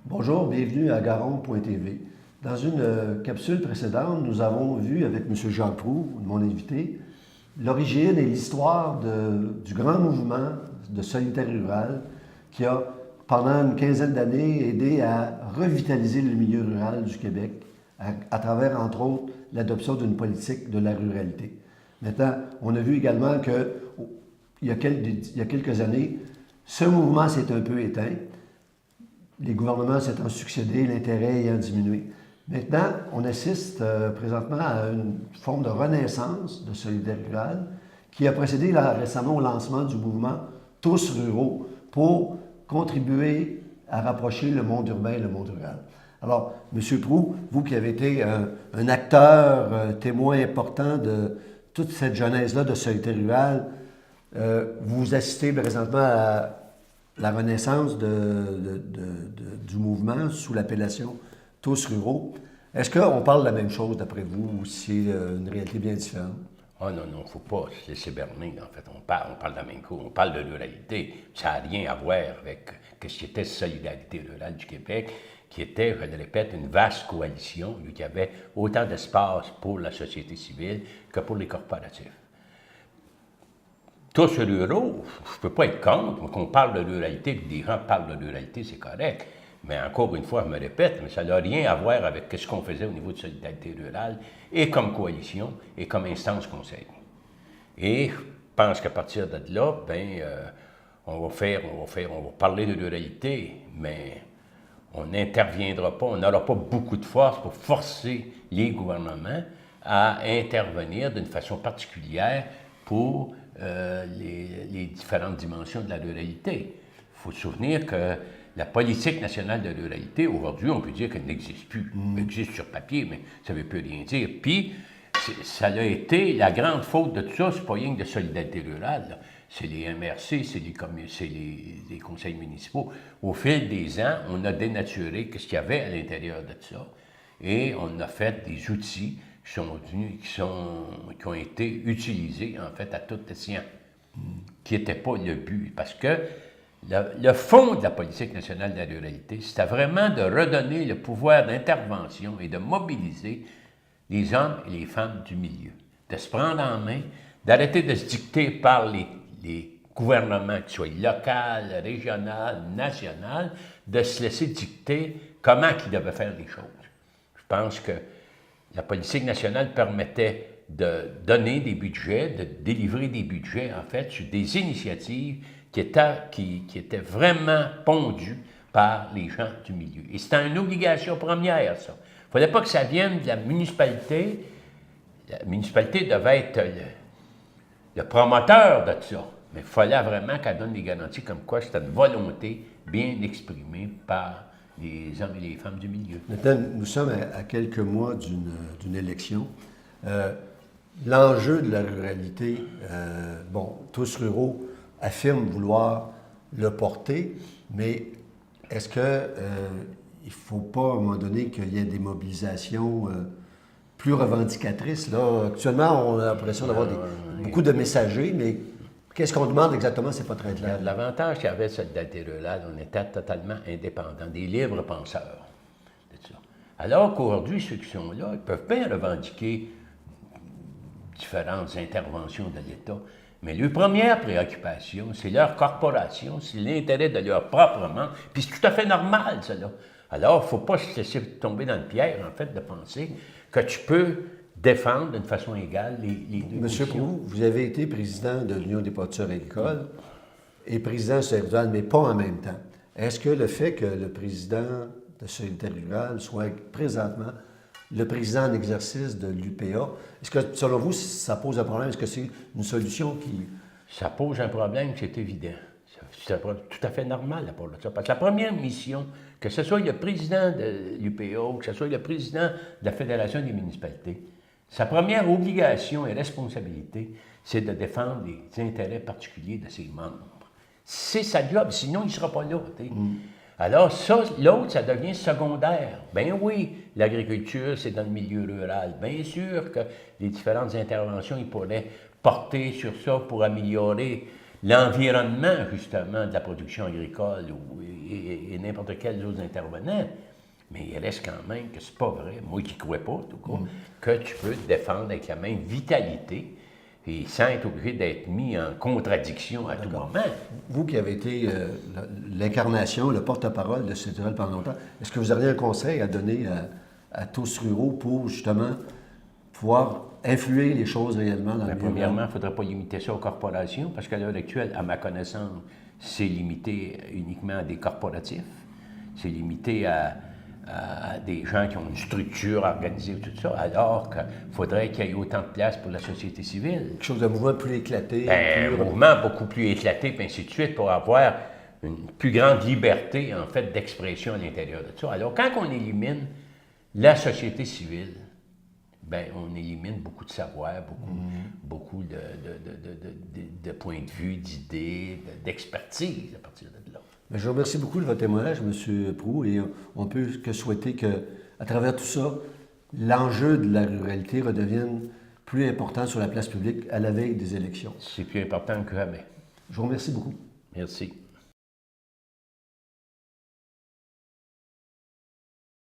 Bonjour, bienvenue à Garon.tv. Dans une capsule précédente, nous avons vu avec M. Jacques Proulx, mon invité, l'origine et l'histoire du grand mouvement de solidarité rurale qui a, pendant une quinzaine d'années, aidé à revitaliser le milieu rural du Québec à travers, entre autres, l'adoption d'une politique de la ruralité. Maintenant, on a vu également que il y a quelques années, ce mouvement s'est un peu éteint. Les gouvernements s'étant succédés, l'intérêt ayant diminué. Maintenant, on assiste présentement à une forme de renaissance de solidarité rurale qui a précédé récemment au lancement du mouvement Tous ruraux pour contribuer à rapprocher le monde urbain et le monde rural. Alors, M. Proulx, vous qui avez été un acteur, témoin important de toute cette genèse-là de solidarité rurale, vous assistez présentement à la renaissance du mouvement sous l'appellation Tous ruraux. Est-ce qu'on parle de la même chose d'après vous ou c'est une réalité bien différente? Ah non, non, il ne faut pas se laisser berner. En fait, on parle de la même chose, on parle de ruralité. Ça n'a rien à voir avec ce qui était Solidarité rurale du Québec, qui était, je le répète, une vaste coalition, qui avait autant d'espace pour la société civile que pour les corporatifs. Tous ruraux, je ne peux pas être contre, qu'on parle de ruralité, que des gens parlent de ruralité, c'est correct. Mais encore une fois, je me répète, mais ça n'a rien à voir avec ce qu'on faisait au niveau de solidarité rurale, et comme coalition, et comme instance conseil. Et je pense qu'à partir de là, on va parler de ruralité, mais on n'interviendra pas, on n'aura pas beaucoup de force pour forcer les gouvernements à intervenir d'une façon particulière pour les différentes dimensions de la ruralité. Il faut se souvenir que la politique nationale de ruralité, aujourd'hui, on peut dire qu'elle n'existe plus. Elle existe sur papier, mais ça ne veut plus rien dire. Puis, ça a été la grande faute de tout ça, c'est pas rien que de solidarité rurale. C'est les MRC, c'est les conseils municipaux. Au fil des ans, on a dénaturé ce qu'il y avait à l'intérieur de ça. Et on a fait des outils qui ont été utilisés, en fait, à tout escient, qui n'était pas le but. Parce que le fond de la politique nationale de la ruralité, c'était vraiment de redonner le pouvoir d'intervention et de mobiliser les hommes et les femmes du milieu, de se prendre en main, d'arrêter de se dicter par les gouvernements, qu'ils soient local, régional, national, de se laisser dicter comment ils devaient faire les choses. Je pense que la politique nationale permettait de donner des budgets, de délivrer des budgets, en fait, sur des initiatives qui étaient vraiment pondues par les gens du milieu. Et c'était une obligation première, ça. Il ne fallait pas que ça vienne de la municipalité. La municipalité devait être le promoteur de ça. Mais il fallait vraiment qu'elle donne des garanties comme quoi c'était une volonté bien exprimée par les hommes et les femmes du milieu. Maintenant, nous sommes à quelques mois d'une élection. L'enjeu de la ruralité, Tous ruraux affirment vouloir le porter, mais est-ce qu'il ne faut pas, à un moment donné, qu'il y ait des mobilisations plus revendicatrices? Là, actuellement, on a l'impression d'avoir beaucoup de messagers, mais qu'est-ce qu'on demande exactement? C'est pas très clair. L'avantage qu'il y avait cette solidarité rurale, on était totalement indépendants, des libres penseurs. Ça. Alors qu'aujourd'hui, ceux qui sont là, ils peuvent bien revendiquer différentes interventions de l'État, mais leur première préoccupation, c'est leur corporation, c'est l'intérêt de leur propre monde, puis c'est tout à fait normal, ça, là. Alors, il ne faut pas se laisser tomber dans le piège, en fait, de penser que tu peux défendre d'une façon égale les deux Monsieur Proulx, vous avez été président de l'Union des porteurs agricoles et président de Solidarité rurale, mais pas en même temps. Est-ce que le fait que le président de Solidarité rurale soit présentement le président en exercice de l'UPA, est-ce que, selon vous, ça pose un problème? Est-ce que c'est une solution qui... Ça pose un problème, c'est évident. C'est tout à fait normal à part de ça. Parce que la première mission, que ce soit le président de l'UPA, que ce soit le président de la Fédération des municipalités, sa première obligation et responsabilité, c'est de défendre les intérêts particuliers de ses membres. C'est sa job, sinon il ne sera pas là. Alors ça, l'autre, ça devient secondaire. Ben oui, l'agriculture, c'est dans le milieu rural. Bien sûr que les différentes interventions, ils pourraient porter sur ça pour améliorer. l'environnement, justement, de la production agricole et n'importe quels autres intervenants. Mais il reste quand même que c'est pas vrai, moi qui ne crois pas, tout cas, que tu peux te défendre avec la même vitalité et sans être obligé d'être mis en contradiction à tout moment. Vous qui avez été l'incarnation, le porte-parole de CETUREL pendant longtemps, est-ce que vous auriez un conseil à donner à tous ruraux pour justement pouvoir influer les choses réellement dans le milieu? Premièrement, il ne faudrait pas limiter ça aux corporations, parce qu'à l'heure actuelle, à ma connaissance, c'est limité uniquement à des corporatifs. C'est limité à des gens qui ont une structure organisée, tout ça, alors qu'il faudrait qu'il y ait autant de place pour la société civile. Quelque chose de mouvement plus éclaté. Un mouvement beaucoup plus éclaté, puis ainsi de suite, pour avoir une plus grande liberté, en fait, d'expression à l'intérieur de ça. Alors, quand on élimine la société civile, on élimine beaucoup de savoir, beaucoup de points de vue, d'idées, d'expertise à partir de là. Je vous remercie beaucoup de votre témoignage, M. Proulx, et on peut que souhaiter qu'à travers tout ça, l'enjeu de la ruralité redevienne plus important sur la place publique à la veille des élections. C'est plus important que jamais. Je vous remercie beaucoup. Merci.